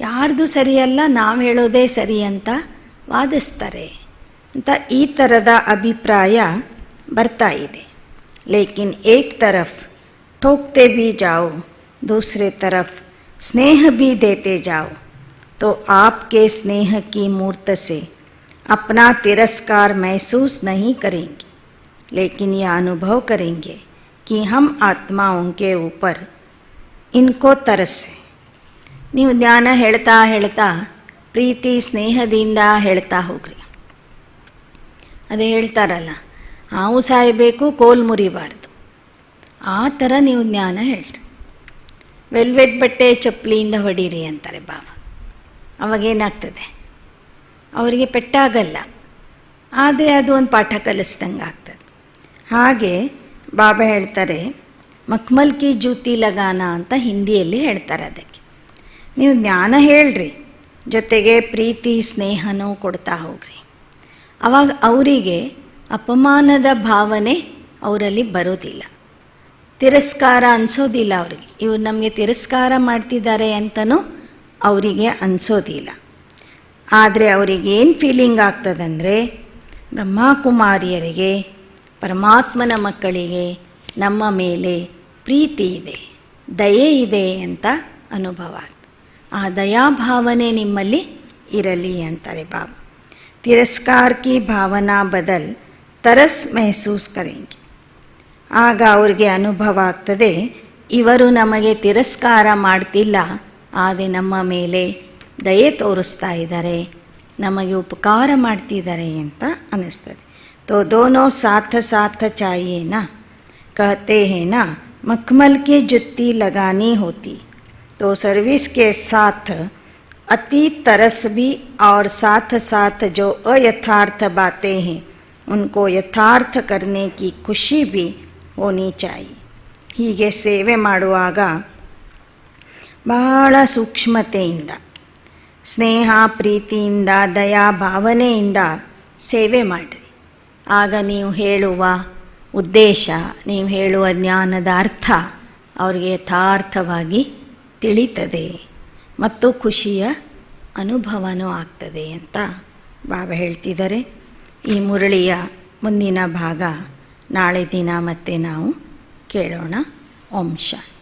ಯಾರ್ದು ಸರಿಯಲ್ಲ ನಾವು ಹೇಳೋದೇ ಸರಿ ಅಂತ ವಾದಿಸ್ತಾರೆ ಅಂತ ಈ ಥರದ ಅಭಿಪ್ರಾಯ ಬರ್ತಾ ಇದೆ. ಲೇಕಿನ್ ಏಕ್ ತರಫ್ ठोकते भी जाओ, दूसरे तरफ स्नेह भी देते जाओ, तो आपके स्नेह की मूर्त से अपना तिरस्कार महसूस नहीं करेंगे, लेकिन यह अनुभव करेंगे कि हम आत्माओं के ऊपर इनको तरस है. ನೀವು ಜ್ಞಾನ ಹೇಳ್ತಾ ಹೇಳ್ತಾ ಪ್ರೀತಿ ಸ್ನೇಹದಿಂದ ಹೇಳ್ತಾ ಹೋಗ್ರಿ. ಅದೇ ಹೇಳ್ತಾರಲ್ಲ, ಹಾವು ಸಾಯಬೇಕು ಕೋಲ್ ಮುರಿಬಾರ್ದು, ಆ ಥರ ನೀವು ಜ್ಞಾನ ಹೇಳ್ರಿ. ವೆಲ್ವೆಟ್ ಬಟ್ಟೆ ಚಪ್ಪಲಿಯಿಂದ ಹೊಡೀರಿ ಅಂತಾರೆ ಬಾಬಾ. ಅವಾಗೇನಾಗ್ತದೆ, ಅವರಿಗೆ ಪೆಟ್ಟಾಗಲ್ಲ, ಆದರೆ ಅದು ಒಂದು ಪಾಠ ಕಲಿಸ್ದಂಗೆ ಆಗ್ತದೆ. ಹಾಗೆ ಬಾಬಾ ಹೇಳ್ತಾರೆ, ಮಕ್ಮಲ್ ಕಿ ಜೂತಿ ಲಗಾನ ಅಂತ ಹಿಂದಿಯಲ್ಲಿ ಹೇಳ್ತಾರೆ. ಅದಕ್ಕೆ ನೀವು ಜ್ಞಾನ ಹೇಳ್ರಿ, ಜೊತೆಗೆ ಪ್ರೀತಿ ಸ್ನೇಹನೂ ಕೊಡ್ತಾ ಹೋಗ್ರಿ. ಆವಾಗ ಅವರಿಗೆ ಅಪಮಾನದ ಭಾವನೆ ಅವರಲ್ಲಿ ಬರೋದಿಲ್ಲ, ತಿರಸ್ಕಾರ ಅನಿಸೋದಿಲ್ಲ. ಅವರಿಗೆ ಇವ್ರು ನಮಗೆ ತಿರಸ್ಕಾರ ಮಾಡ್ತಿದ್ದಾರೆ ಅಂತಲೂ ಅವರಿಗೆ ಅನಿಸೋದಿಲ್ಲ. ಆದರೆ ಅವರಿಗೆ ಏನು ಫೀಲಿಂಗ್ ಆಗ್ತದಂದರೆ, ಬ್ರಹ್ಮಕುಮಾರಿಯರಿಗೆ ಪರಮಾತ್ಮನ ಮಕ್ಕಳಿಗೆ ನಮ್ಮ ಮೇಲೆ ಪ್ರೀತಿ ಇದೆ, ದಯೆ ಇದೆ ಅಂತ ಅನುಭವ ಆಗ್ತದೆ. ಆ ದಯಾಭಾವನೆ ನಿಮ್ಮಲ್ಲಿ ಇರಲಿ ಅಂತಾರೆ ಬಾಬಾ. ತಿರಸ್ಕಾರ ಕಿ ಭಾವನಾ ಬದಲ್ ತರಸ್ ಮೆಹಸೂಸ್ ಕರೆಂಗೆ. ಆಗ ಅವ್ರಿಗೆ ಅನುಭವ ಆಗ್ತದೆ, ಇವರು ನಮಗೆ ತಿರಸ್ಕಾರ ಮಾಡ್ತಿಲ್ಲ, ಆದರೆ ನಮ್ಮ ಮೇಲೆ ದಯೆ ತೋರಿಸ್ತಾ ಇದ್ದಾರೆ, ನಮಗೆ ಉಪಕಾರ ಮಾಡ್ತಿದ್ದಾರೆ ಅಂತ ಅನ್ನಿಸ್ತದೆ. ತೋ ದೋನೋ ಸಾಥ ಸಾಥ ಚಾಹಿಯೇನಾ, कहते हैं ना मखमल की जुत्ती लगानी होती, तो सर्विस के साथ अति तरस भी और साथ साथ जो अयथार्थ बातें हैं उनको यथार्थ करने की खुशी भी ಹೋನಿ ಚಾಯಿ. ಹೀಗೆ ಸೇವೆ ಮಾಡುವಾಗ ಬಹಳ ಸೂಕ್ಷ್ಮತೆಯಿಂದ, ಸ್ನೇಹ ಪ್ರೀತಿಯಿಂದ, ದಯಾ ಭಾವನೆಯಿಂದ ಸೇವೆ ಮಾಡಿರಿ. ಆಗ ನೀವು ಹೇಳುವ ಉದ್ದೇಶ, ನೀವು ಹೇಳುವ ಜ್ಞಾನದ ಅರ್ಥ ಅವರಿಗೆ ಯಥಾರ್ಥವಾಗಿ ತಿಳಿತದೆ ಮತ್ತು ಖುಷಿಯ ಅನುಭವನೂ ಆಗ್ತದೆ ಅಂತ ಬಾಬಾ ಹೇಳ್ತಿದ್ದಾರೆ. ಈ ಮುರಳಿಯ ಮುಂದಿನ ಭಾಗ ನಾಳೆ ದಿನ ಮತ್ತೆ ನಾವು ಕೇಳೋಣ. ಓಂ ಶಾಂತಿ.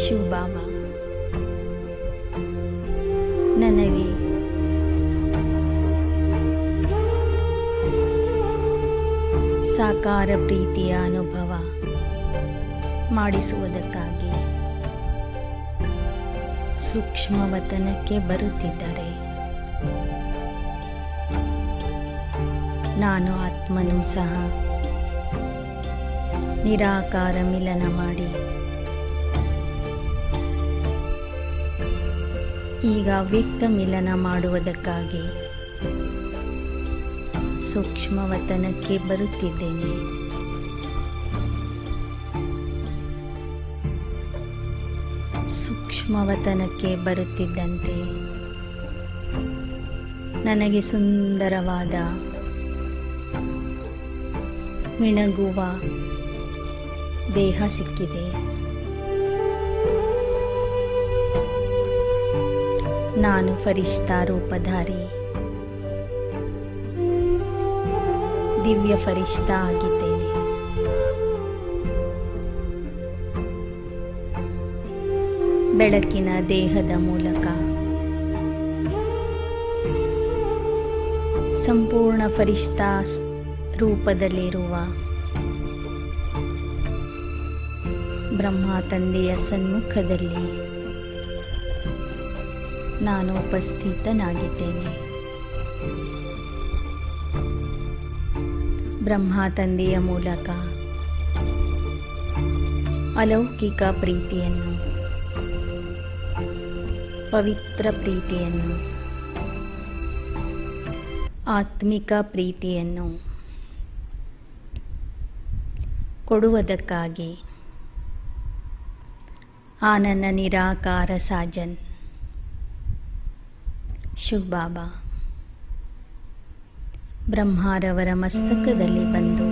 ಶಿವ ಬಾಬಾ, ನನಗೆ ಸಾಕಾರ ಪ್ರೀತಿಯ ಅನುಭವ ಮಾಡಿಸುವುದಕ್ಕಾಗಿ ಸೂಕ್ಷ್ಮವತನಕ್ಕೆ ಬರುತ್ತಿದ್ದರೆ, ನಾನು ಆತ್ಮನೂ ಸಹ ನಿರಾಕಾರ ಮಿಲನ ಮಾಡಿ ಈಗ ಅವ್ಯಕ್ತ ಮಿಲನ ಮಾಡುವುದಕ್ಕಾಗಿ ಸೂಕ್ಷ್ಮವತನಕ್ಕೆ ಬರುತ್ತಿದ್ದೇನೆ. ಸೂಕ್ಷ್ಮವತನಕ್ಕೆ ಬರುತ್ತಿದ್ದಂತೆ ನನಗೆ ಸುಂದರವಾದ ಮಿಣಗುವ ದೇಹ ಸಿಕ್ಕಿದೆ. ನಾನು ಫರಿಷ್ಠಾ ರೂಪಧಾರಿ ದಿವ್ಯ ಫರಿಷ್ಠಾ ಆಗಿದ್ದೇನೆ. ಬೆಳಕಿನ ದೇಹದ ಮೂಲಕ ಸಂಪೂರ್ಣ ಫರಿಷ್ಠಾ ರೂಪದಲ್ಲಿರುವ ಬ್ರಹ್ಮ ತಂದೆಯ ಸನ್ಮುಖದಲ್ಲಿ ನಾನು ಉಪಸ್ಥಿತನಾಗಿದ್ದೇನೆ. ಬ್ರಹ್ಮ ತಂದೆಯ ಮೂಲಕ ಅಲೌಕಿಕ ಪ್ರೀತಿಯನ್ನು, ಪವಿತ್ರ ಪ್ರೀತಿಯನ್ನು, ಆತ್ಮಿಕ ಪ್ರೀತಿಯನ್ನು ಕೊಡುವುದಕ್ಕಾಗಿ ಆ ನನ್ನ ನಿರಾಕಾರ ಸಾಜನ್ ಶಿವ್ ಬಾಬಾ ಬ್ರಹ್ಮಾರವರ ಮಸ್ತಕದಲ್ಲಿ ಬಂದು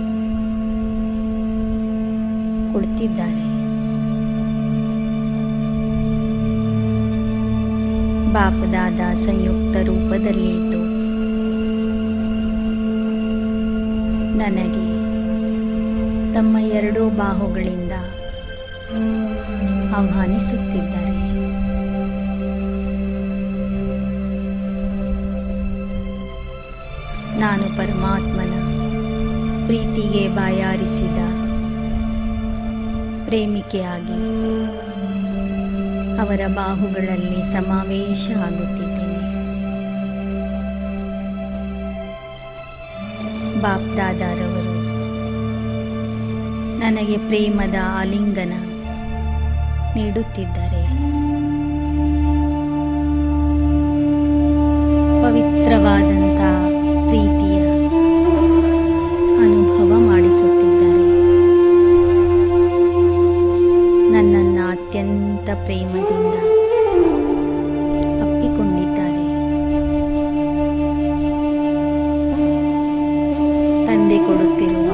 ಕುಳಿತಿದ್ದಾರೆ. ಬಾಪದಾದ ಸಂಯುಕ್ತ ರೂಪದಲ್ಲಿದ್ದು ನನಗೆ ತಮ್ಮ ಎರಡೂ ಬಾಹುಗಳಿಂದ ಆಹ್ವಾನಿಸುತ್ತಿದ್ದಾರೆ. ನಾನು ಪರಮಾತ್ಮನ ಪ್ರೀತಿಗೆ ಬಾಯಾರಿಸಿದ ಪ್ರೇಮಿಕೆಯಾಗಿ ಅವರ ಬಾಹುಗಳಲ್ಲಿ ಸಮಾವೇಶ ಆಗುತ್ತಿದ್ದೇನೆ. ಬಾಪ್ದಾದಾರವರು ನನಗೆ ಪ್ರೇಮದ ಆಲಿಂಗನ ನೀಡುತ್ತಿದ್ದಾರೆ. ಪವಿತ್ರವಾದಂಥ ಪ್ರೀತಿಯ ಅನುಭವ ಮಾಡಿಸುತ್ತಿದ್ದಾರೆ. ನನ್ನನ್ನು ಅತ್ಯಂತ ಪ್ರೇಮದಿಂದ ಅಪ್ಪಿಕೊಂಡಿದ್ದಾರೆ. ತಂದೆ ಕೊಡುತ್ತಿರುವ,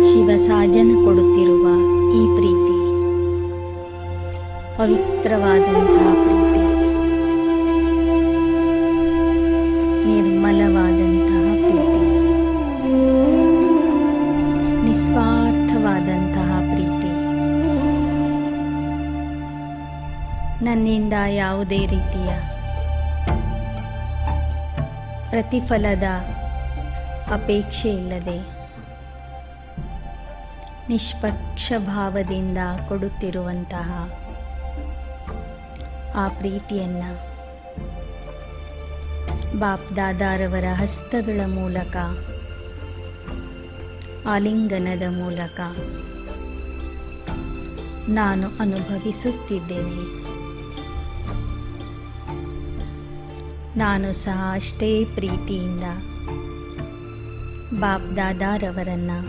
ಶಿವಸಾಜನ ಕೊಡುತ್ತಿರುವ ಈ ಪ್ರೀತಿ ಪವಿತ್ರವಾದಂತಹ ಪ್ರೀತಿ, ನಿರ್ಮಲವಾದಂತಹ ಪ್ರೀತಿ, ನಿಸ್ವಾರ್ಥವಾದಂತಹ ಪ್ರೀತಿ. ನನ್ನಿಂದ ಯಾವುದೇ ರೀತಿಯ ಪ್ರತಿಫಲದ ಅಪೇಕ್ಷೆ ಇಲ್ಲದೆ ನಿಷ್ಪಕ್ಷ ಭಾವದಿಂದ ಕೊಡುತ್ತಿರುವಂತಹ ಆ ಪ್ರೀತಿಯನ್ನು ಬಾಪ್ದಾದಾರವರ ಹಸ್ತಗಳ ಮೂಲಕ, ಆಲಿಂಗನದ ಮೂಲಕ ನಾನು ಅನುಭವಿಸುತ್ತಿದ್ದೇನೆ. ನಾನು ಸಹ ಅಷ್ಟೇ ಪ್ರೀತಿಯಿಂದ ಬಾಪ್ದಾದಾರವರನ್ನು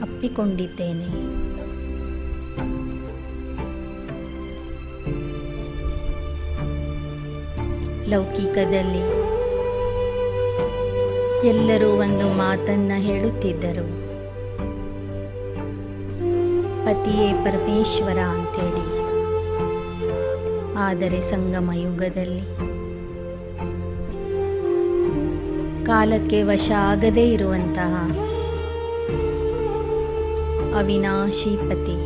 ಅಪ್ಪಿಕೊಂಡಿದ್ದೇನೆ. ಲೌಕಿಕದಲ್ಲಿ ಎಲ್ಲರೂ ಒಂದು ಮಾತನ್ನು ಹೇಳುತ್ತಿದ್ದರು, ಪತಿಯೇ ಪರಮೇಶ್ವರ ಅಂಥೇಳಿ. ಆದರೆ ಸಂಗಮ ಯುಗದಲ್ಲಿ ಕಾಲಕ್ಕೆ ವಶ ಆಗದೇ ಇರುವಂತಹ ಅವಿನಾಶಿ ಪತಿ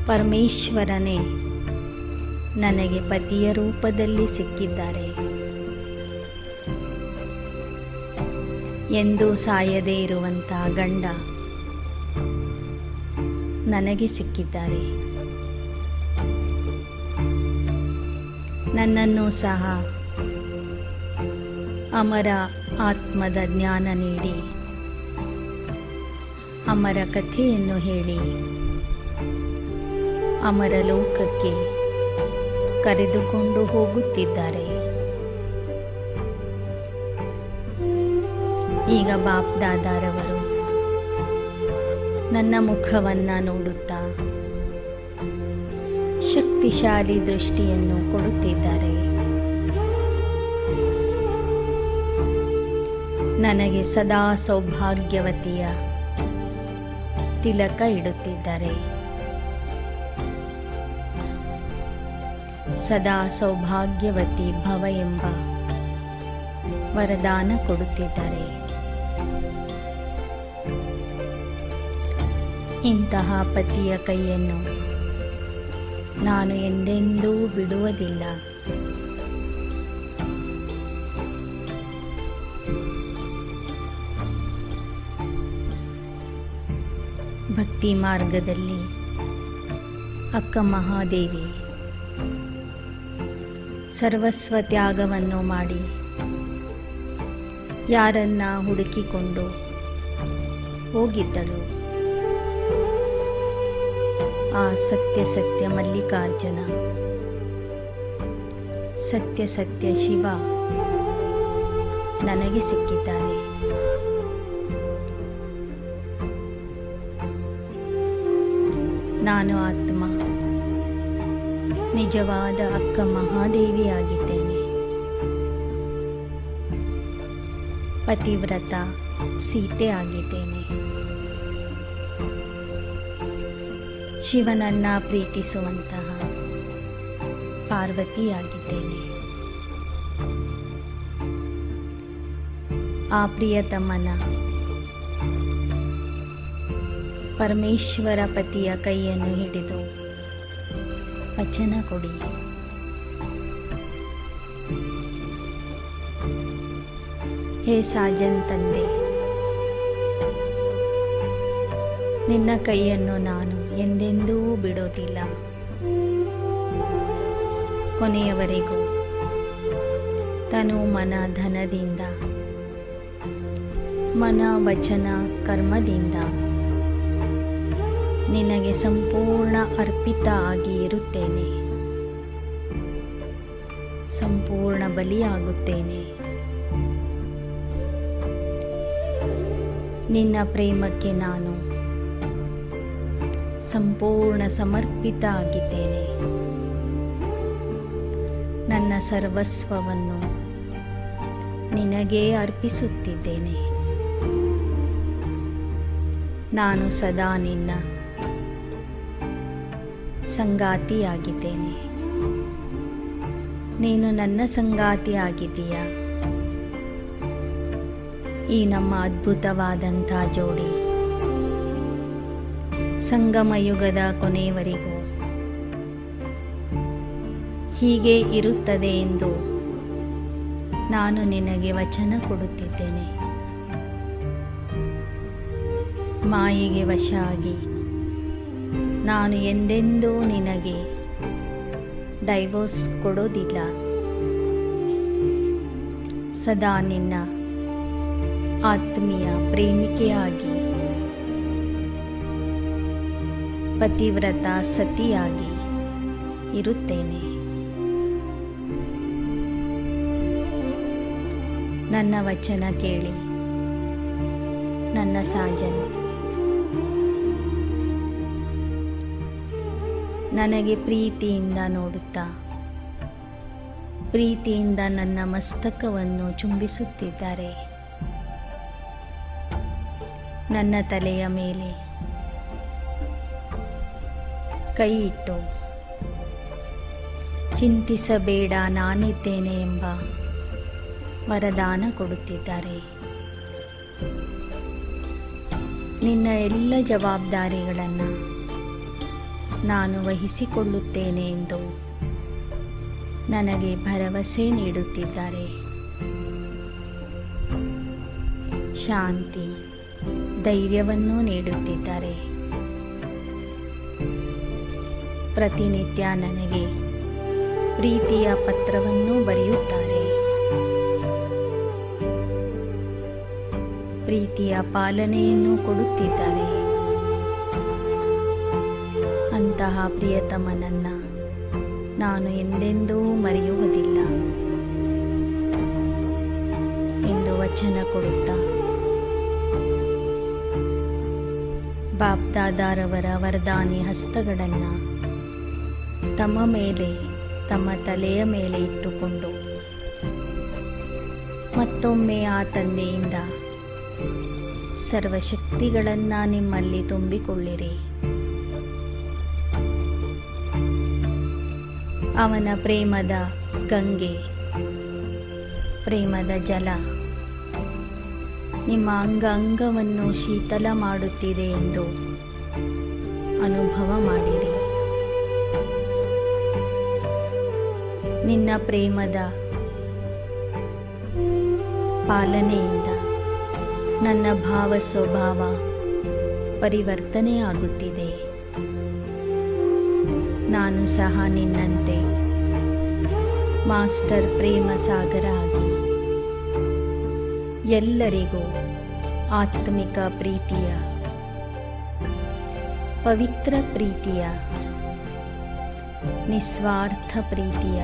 ಪರಮೇಶ್ವರನೇ ನನಗೆ ಪತಿಯ ರೂಪದಲ್ಲಿ ಸಿಕ್ಕಿದ್ದಾರೆ. ಎಂದೂ ಸಾಯದೇ ಇರುವಂತಹ ಗಂಡ ನನಗೆ ಸಿಕ್ಕಿದ್ದಾರೆ. ನನ್ನನ್ನು ಸಹ ಅಮರ ಆತ್ಮದ ಜ್ಞಾನ ನೀಡಿ, ಅಮರ ಕಥೆಯನ್ನು ಹೇಳಿ ಅಮರ ಲೋಕಕ್ಕೆ ಕರೆದುಕೊಂಡು ಹೋಗುತ್ತಿದ್ದಾರೆ. ಈಗ ಬಾಪ್ದಾದಾರವರು ನನ್ನ ಮುಖವನ್ನು ನೋಡುತ್ತಾ ಶಕ್ತಿಶಾಲಿ ದೃಷ್ಟಿಯನ್ನು ಕೊಡುತ್ತಿದ್ದಾರೆ. ನನಗೆ ಸದಾ ಸೌಭಾಗ್ಯವತಿಯ ತಿಲಕ ಇಡುತ್ತಿದ್ದಾರೆ. ಸದಾ ಸೌಭಾಗ್ಯವತಿ ಭವ ಎಂಬ ವರದಾನ ಕೊಡುತ್ತಿದ್ದಾರೆ. ಇಂತಹ ಪತಿಯ ಕೈಯನ್ನು ನಾನು ಎಂದೆಂದೂ ಬಿಡುವುದಿಲ್ಲ. ಭಕ್ತಿ ಮಾರ್ಗದಲ್ಲಿ ಅಕ್ಕ ಮಹಾದೇವಿ ಸರ್ವಸ್ವ ತ್ಯಾಗವನ್ನು ಮಾಡಿ ಯಾರನ್ನ ಹುಡುಕಿಕೊಂಡು ಹೋಗಿದ್ದಳು. ಆ ಸತ್ಯ ಮಲ್ಲಿಕಾರ್ಜುನ, ಸತ್ಯ ಶಿವ ನನಗೆ ಸಿಕ್ಕಿದ್ದಾರೆ. ನಾನು ಆತ್ಮ ನಿಜವಾದ ಅಕ್ಕ ಮಹಾದೇವಿಯಾಗಿದ್ದೇನೆ. ಪತಿವ್ರತ ಸೀತೆ ಆಗಿದ್ದೇನೆ. ಶಿವನನ್ನ ಪ್ರೀತಿಸುವಂತಹ ಪಾರ್ವತಿಯಾಗಿದ್ದೇನೆ. ಆ ಪ್ರಿಯತಮನ ಪರಮೇಶ್ವರ ಪತಿಯ ಕೈಯನ್ನು ಹಿಡಿದು ವಚನ ಕೊಡಿ. ಹೇ ಸಾಜನ್ ತಂದೆ, ನಿನ್ನ ಕೈಯನ್ನು ನಾನು ಎಂದೆಂದೂ ಬಿಡೋದಿಲ್ಲ. ಕೊನೆಯವರೆಗೂ ತನು ಮನ ಧನದಿಂದ, ಮನ ವಚನ ಕರ್ಮದಿಂದ ನಿನಗೆ ಸಂಪೂರ್ಣ ಅರ್ಪಿತ ಆಗಿ ಇರುತ್ತೇನೆ. ಸಂಪೂರ್ಣ ಬಲಿಯಾಗುತ್ತೇನೆ. ನಿನ್ನ ಪ್ರೇಮಕ್ಕೆ ನಾನು ಸಂಪೂರ್ಣ ಸಮರ್ಪಿತ ಆಗಿದ್ದೇನೆ. ನನ್ನ ಸರ್ವಸ್ವವನ್ನು ನಿನಗೇ ಅರ್ಪಿಸುತ್ತಿದ್ದೇನೆ. ನಾನು ಸದಾ ನಿನ್ನ ಸಂಗಾತಿಯಾಗಿದ್ದೇನೆ. ನೀನು ನನ್ನ ಸಂಗಾತಿಯಾಗಿದ್ದೀಯಾ. ಈ ನಮ್ಮ ಅದ್ಭುತವಾದಂಥ ಜೋಡಿ ಸಂಗಮ ಯುಗದ ಕೊನೆಯವರೆಗೂ ಹೀಗೆ ಇರುತ್ತದೆ ಎಂದು ನಾನು ನಿನಗೆ ವಚನ ಕೊಡುತ್ತಿದ್ದೇನೆ. ಮಾಯೆಗೆ ವಶ ಆಗಿ ನಾನು ಎಂದೆಂದೂ ನಿನಗೆ ಡೈವೋರ್ಸ್ ಕೊಡೋದಿಲ್ಲ. ಸದಾ ನಿನ್ನ ಆತ್ಮೀಯ ಪ್ರೇಮಿಕೆಯಾಗಿ, ಪತಿವ್ರತ ಸತಿಯಾಗಿ ಇರುತ್ತೇನೆ. ನನ್ನ ವಚನ ಕೇಳಿ ನನ್ನ ಸಾಜನ್ ನನಗೆ ಪ್ರೀತಿಯಿಂದ ನೋಡುತ್ತಾ, ಪ್ರೀತಿಯಿಂದ ನನ್ನ ಮಸ್ತಕವನ್ನು ಚುಂಬಿಸುತ್ತಿದ್ದಾರೆ. ನನ್ನ ತಲೆಯ ಮೇಲೆ ಕೈ ಇಟ್ಟು ಚಿಂತಿಸಬೇಡ ನಾನಿದ್ದೇನೆ ಎಂಬ ವರದಾನ ಕೊಡುತ್ತಿದ್ದಾರೆ. ನಿನ್ನ ಎಲ್ಲ ಜವಾಬ್ದಾರಿಗಳನ್ನು ನಾನು ವಹಿಸಿಕೊಳ್ಳುತ್ತೇನೆ ಎಂದು ನನಗೆ ಭರವಸೆ ನೀಡುತ್ತಿದ್ದಾರೆ. ಶಾಂತಿ, ಧೈರ್ಯವನ್ನು ನೀಡುತ್ತಿದ್ದಾರೆ. ಪ್ರತಿನಿತ್ಯ ನನಗೆ ಪ್ರೀತಿಯ ಪತ್ರವನ್ನು ಬರೆಯುತ್ತಾರೆ. ಪ್ರೀತಿಯ ಪಾಲನೆಯನ್ನು ಕೊಡುತ್ತಿದ್ದಾರೆ. ಅಂತಹ ಪ್ರಿಯತಮನನ್ನ ನಾನು ಎಂದೆಂದೂ ಮರೆಯುವುದಿಲ್ಲ ಎಂದು ವಚನ ಕೊಡುತ್ತಾ ಬಾಪ್ದಾದಾರವರ ವರದಾನಿ ಹಸ್ತಗಳನ್ನು ತಮ್ಮ ಮೇಲೆ, ತಮ್ಮ ತಲೆಯ ಮೇಲೆ ಇಟ್ಟುಕೊಂಡು ಮತ್ತೊಮ್ಮೆ ಆ ತಂದೆಯಿಂದ ಸರ್ವಶಕ್ತಿಗಳನ್ನು ನಿಮ್ಮಲ್ಲಿ ತುಂಬಿಕೊಳ್ಳಿರಿ. ಅವನ ಪ್ರೇಮದ ಗಂಗೆ, ಪ್ರೇಮದ ಜಲ ನಿಮ್ಮ ಅಂಗವನ್ನು ಶೀತಲ ಮಾಡುತ್ತಿದೆ ಎಂದು ಅನುಭವ ಮಾಡಿರಿ. ನಿನ್ನ ಪ್ರೇಮದ ಪಾಲನೆಯಿಂದ ನನ್ನ ಭಾವ ಸ್ವಭಾವ ಪರಿವರ್ತನೆ ಆಗುತ್ತಿದೆ. ನಾನು ಸಹ ನಿನ್ನಂತೆ ಮಾಸ್ಟರ್ ಪ್ರೇಮ ಸಾಗರ ಆಗಿ ಎಲ್ಲರಿಗೂ ಆತ್ಮಿಕ ಪ್ರೀತಿಯ, ಪವಿತ್ರ ಪ್ರೀತಿಯ, ನಿಸ್ವಾರ್ಥ ಪ್ರೀತಿಯ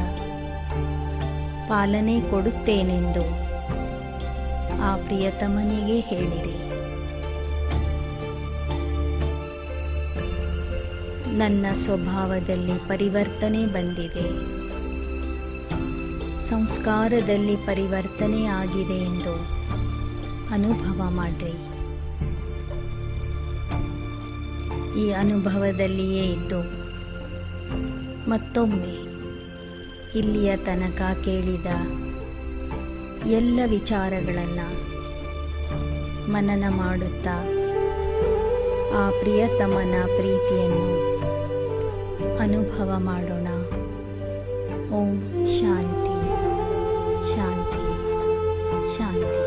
ಪಾಲನೆ ಕೊಡುತ್ತೇನೆಂದು ಆ ಪ್ರಿಯತಮನಿಗೆ ಹೇಳಿರಿ. ನನ್ನ ಸ್ವಭಾವದಲ್ಲಿ ಪರಿವರ್ತನೆ ಬಂದಿದೆ, ಸಂಸ್ಕಾರದಲ್ಲಿ ಪರಿವರ್ತನೆ ಆಗಿದೆ ಎಂದು ಅನುಭವ ಮಾಡಿರಿ. ಈ ಅನುಭವದಲ್ಲಿಯೇ ಇದ್ದು ಮತ್ತೊಮ್ಮೆ ಇಲ್ಲಿಯ ತನಕ ಕೇಳಿದ ಎಲ್ಲ ವಿಚಾರಗಳನ್ನು ಮನನ ಮಾಡುತ್ತಾ ಆ ಪ್ರಿಯತಮನ ಪ್ರೀತಿಯನ್ನು ಅನುಭವ ಮಾಡೋಣ. ಓಂ ಶಾಂತಿ ಶಾಂತಿ ಶಾಂತಿ.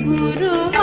ಗುರುವ